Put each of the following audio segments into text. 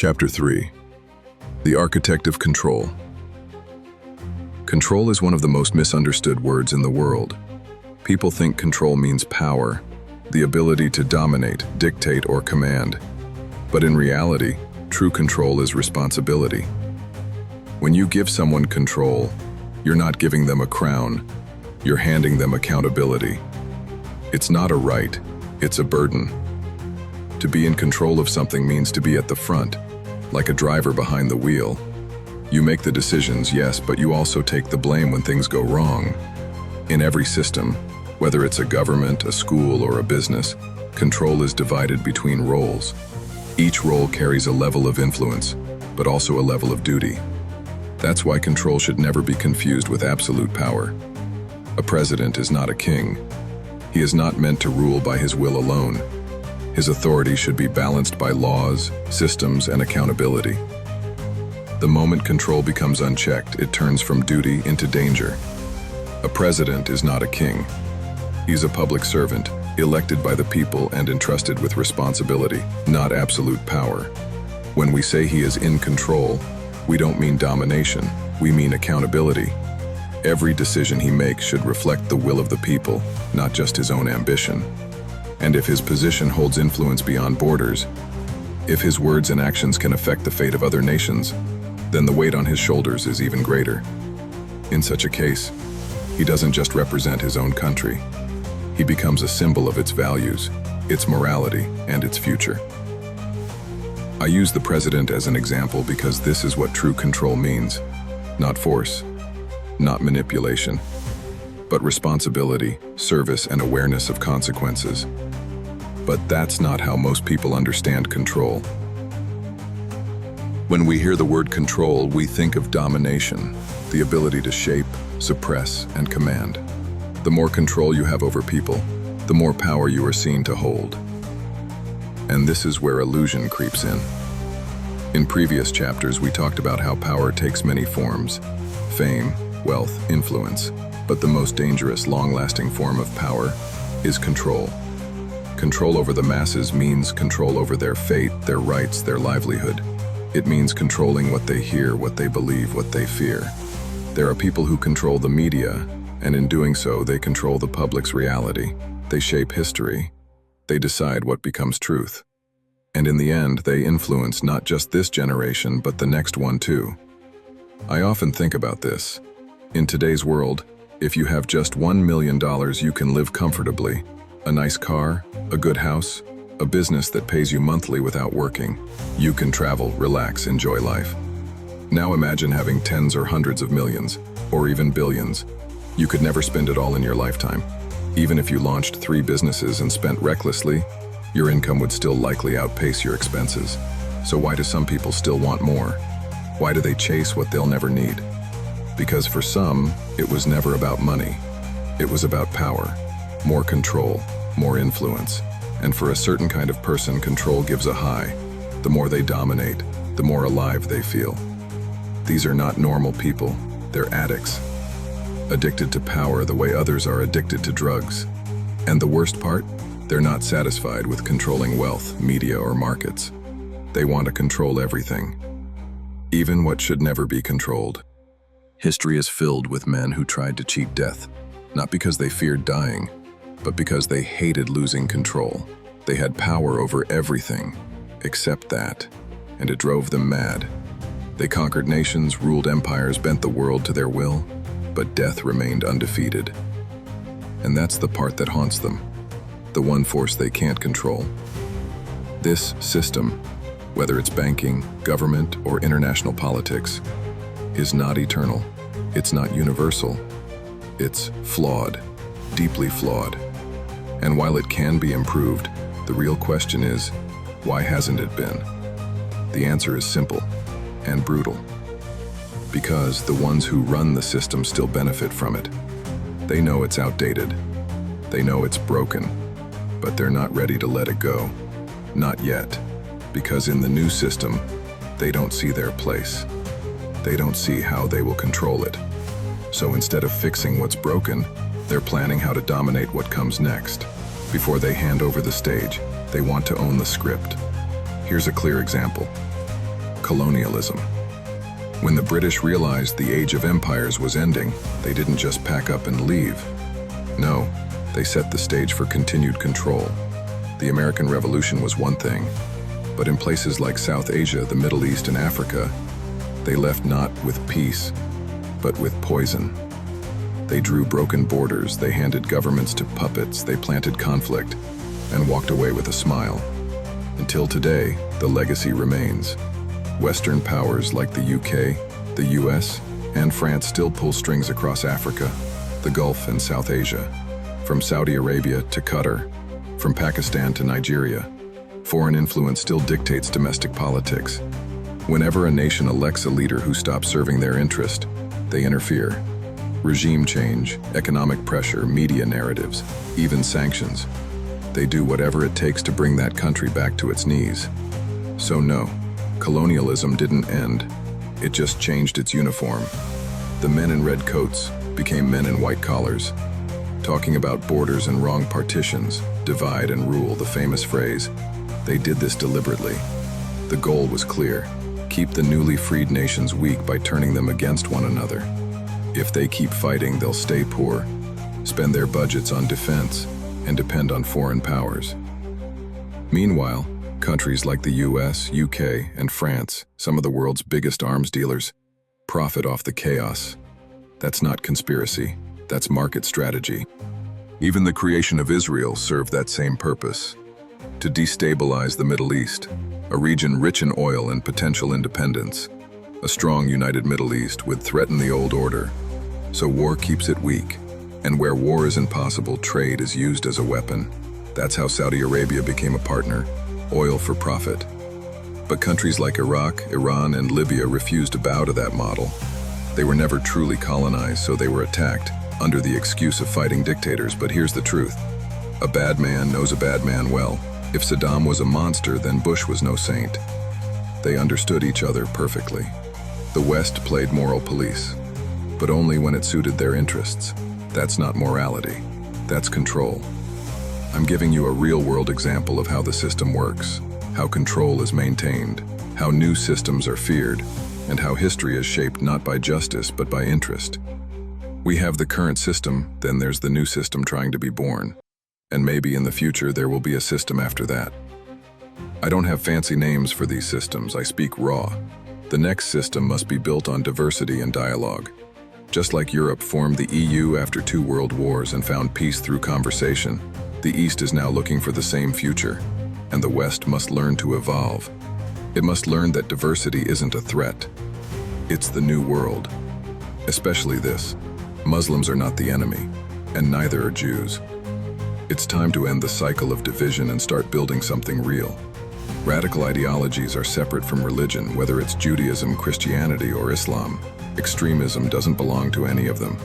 Chapter 3. The Architect of Control. Control is one of the most misunderstood words in the world. People think control means power, the ability to dominate, dictate, or command. But in reality, true control is responsibility. When you give someone control, you're not giving them a crown, you're handing them accountability. It's not a right, it's a burden. To be in control of something means to be at the front, like a driver behind the wheel. You make the decisions, yes, but you also take the blame when things go wrong. In every system, whether it's a government, a school, or a business, control is divided between roles. Each role carries a level of influence, but also a level of duty. That's why control should never be confused with absolute power. A president is not a king. He is not meant to rule by his will alone. His authority should be balanced by laws, systems, and accountability. The moment control becomes unchecked, it turns from duty into danger. A president is not a king. He's a public servant, elected by the people and entrusted with responsibility, not absolute power. When we say he is in control, we don't mean domination, we mean accountability. Every decision he makes should reflect the will of the people, not just his own ambition. And if his position holds influence beyond borders, if his words and actions can affect the fate of other nations, then the weight on his shoulders is even greater. In such a case, he doesn't just represent his own country. He becomes a symbol of its values, its morality, and its future. I use the president as an example because this is what true control means. Not force, not manipulation, but responsibility, service, and awareness of consequences. But that's not how most people understand control. When we hear the word control, we think of domination, the ability to shape, suppress, and command. The more control you have over people, the more power you are seen to hold. And this is where illusion creeps in. In previous chapters, we talked about how power takes many forms: fame, wealth, influence. But the most dangerous, long-lasting form of power is control. Control over the masses means control over their fate, their rights, their livelihood. It means controlling what they hear, what they believe, what they fear. There are people who control the media, and in doing so, they control the public's reality. They shape history. They decide what becomes truth. And in the end, they influence not just this generation, but the next one too. I often think about this. In today's world, if you have just $1 million, you can live comfortably. A nice car, a good house, a business that pays you monthly without working. You can travel, relax, enjoy life. Now imagine having tens or hundreds of millions, or even billions. You could never spend it all in your lifetime. Even if you launched 3 businesses and spent recklessly, your income would still likely outpace your expenses. So why do some people still want more? Why do they chase what they'll never need? Because for some, it was never about money. It was about power, more control, more influence. And for a certain kind of person, control gives a high. The more they dominate, the more alive they feel. These are not normal people, they're addicts. Addicted to power the way others are addicted to drugs. And the worst part? They're not satisfied with controlling wealth, media, or markets. They want to control everything, even what should never be controlled. History is filled with men who tried to cheat death, not because they feared dying, but because they hated losing control. They had power over everything, except that, and it drove them mad. They conquered nations, ruled empires, bent the world to their will, but death remained undefeated. And that's the part that haunts them, the one force they can't control. This system, whether it's banking, government, or international politics, is not eternal. It's not universal. It's flawed, deeply flawed. And while it can be improved, the real question is, why hasn't it been? The answer is simple and brutal. Because the ones who run the system still benefit from it. They know it's outdated. They know it's broken, but they're not ready to let it go. Not yet, because in the new system, they don't see their place. They don't see how they will control it. So instead of fixing what's broken, they're planning how to dominate what comes next. Before they hand over the stage, they want to own the script. Here's a clear example. colonialism. When the British realized the age of empires was ending, they didn't just pack up and leave. No, they set the stage for continued control. The American Revolution was one thing, but in places like South Asia, the Middle East, and Africa, they left not with peace, but with poison. They drew broken borders, they handed governments to puppets, they planted conflict, and walked away with a smile. Until today, the legacy remains. Western powers like the UK, the US, and France still pull strings across Africa, the Gulf, and South Asia. From Saudi Arabia to Qatar, from Pakistan to Nigeria, foreign influence still dictates domestic politics. Whenever a nation elects a leader who stops serving their interest, they interfere. Regime change, economic pressure, media narratives, even sanctions. They do whatever it takes to bring that country back to its knees. So no, colonialism didn't end. It just changed its uniform. The men in red coats became men in white collars, talking about borders and wrong partitions, divide and rule, the famous phrase. They did this deliberately. The goal was clear: keep the newly freed nations weak by turning them against one another. If they keep fighting, they'll stay poor, spend their budgets on defense, and depend on foreign powers. Meanwhile, countries like the US, UK, and France, some of the world's biggest arms dealers, profit off the chaos. That's not conspiracy, that's market strategy. Even the creation of Israel served that same purpose: to destabilize the Middle East, a region rich in oil and potential independence. A strong, united Middle East would threaten the old order. So war keeps it weak, and where war is impossible, trade is used as a weapon. That's how Saudi Arabia became a partner: oil for profit. But countries like Iraq, Iran, and Libya refused to bow to that model. They were never truly colonized, so they were attacked, under the excuse of fighting dictators. But here's the truth: a bad man knows a bad man well. If Saddam was a monster, then Bush was no saint. They understood each other perfectly. The West played moral police, but only when it suited their interests. That's not morality, that's control. I'm giving you a real-world example of how the system works, how control is maintained, how new systems are feared, and how history is shaped not by justice but by interest. We have the current system, then there's the new system trying to be born. And maybe in the future there will be a system after that. I don't have fancy names for these systems, I speak raw. The next system must be built on diversity and dialogue. Just like Europe formed the EU after 2 world wars and found peace through conversation, the East is now looking for the same future, and the West must learn to evolve. It must learn that diversity isn't a threat. It's the new world. Especially this: Muslims are not the enemy, and neither are Jews. It's time to end the cycle of division and start building something real. Radical ideologies are separate from religion, whether it's Judaism, Christianity, or Islam. Extremism doesn't belong to any of them.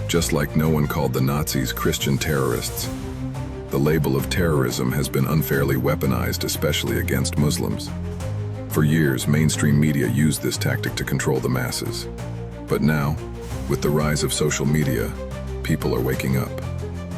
Just like no one called the Nazis Christian terrorists, the label of terrorism has been unfairly weaponized, especially against Muslims. For years, mainstream media used this tactic to control the masses. But now, with the rise of social media, people are waking up.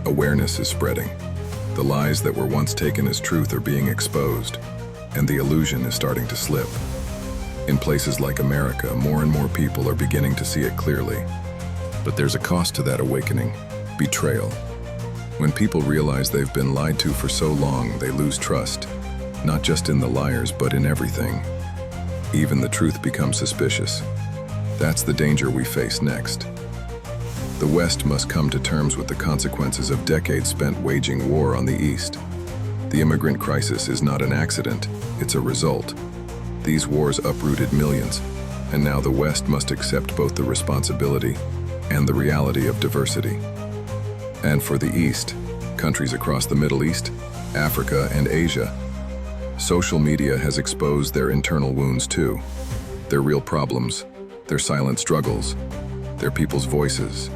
Awareness is spreading. The lies that were once taken as truth are being exposed, and the illusion is starting to slip. In places like America, more and more people are beginning to see it clearly. But there's a cost to that awakening: betrayal. When people realize they've been lied to for so long, they lose trust, not just in the liars, but in everything. Even the truth becomes suspicious. That's the danger we face next. The West must come to terms with the consequences of decades spent waging war on the East. The immigrant crisis is not an accident, it's a result. These wars uprooted millions, and now the West must accept both the responsibility and the reality of diversity. And for the East, countries across the Middle East, Africa, and Asia, social media has exposed their internal wounds too. Their real problems, their silent struggles, their people's voices.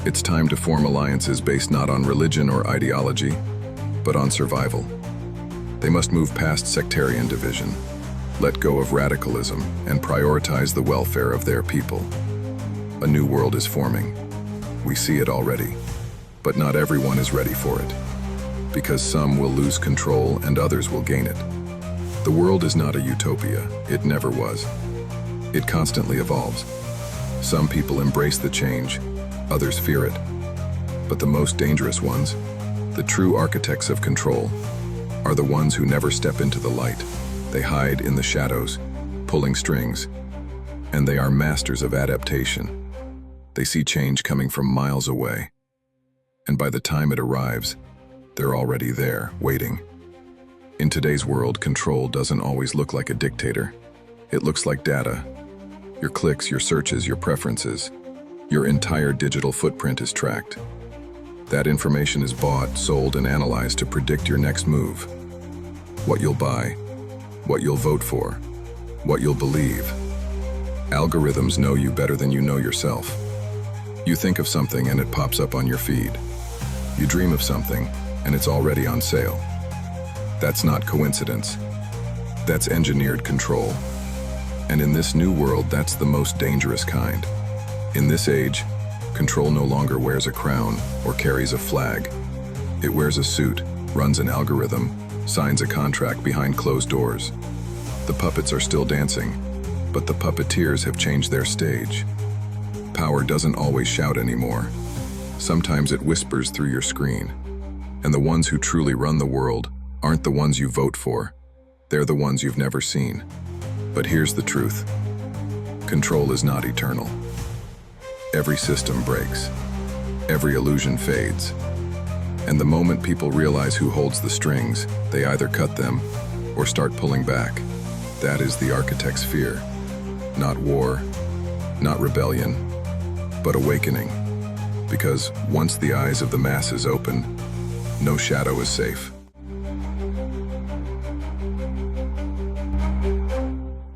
It's time to form alliances based not on religion or ideology, but on survival. They must move past sectarian division, let go of radicalism, and prioritize the welfare of their people. A new world is forming. We see it already, but not everyone is ready for it, because some will lose control and others will gain it. The world is not a utopia. It never was. It constantly evolves. Some people embrace the change, others fear it. But the most dangerous ones, the true architects of control, are the ones who never step into the light. They hide in the shadows, pulling strings, and they are masters of adaptation. They see change coming from miles away, and by the time it arrives, they're already there, waiting. In today's world, control doesn't always look like a dictator. It looks like data. Your clicks, your searches, your preferences. Your entire digital footprint is tracked. That information is bought, sold, and analyzed to predict your next move. What you'll buy, what you'll vote for, what you'll believe. Algorithms know you better than you know yourself. You think of something and it pops up on your feed. You dream of something and it's already on sale. That's not coincidence. That's engineered control. And in this new world, that's the most dangerous kind. In this age, control no longer wears a crown or carries a flag. It wears a suit, runs an algorithm, signs a contract behind closed doors. The puppets are still dancing, but the puppeteers have changed their stage. Power doesn't always shout anymore. Sometimes it whispers through your screen. And the ones who truly run the world aren't the ones you vote for. They're the ones you've never seen. But here's the truth. Control is not eternal. Every system breaks. Every illusion fades. And the moment people realize who holds the strings, they either cut them or start pulling back. That is the architect's fear. Not war, not rebellion, but awakening. Because once the eyes of the masses open, no shadow is safe.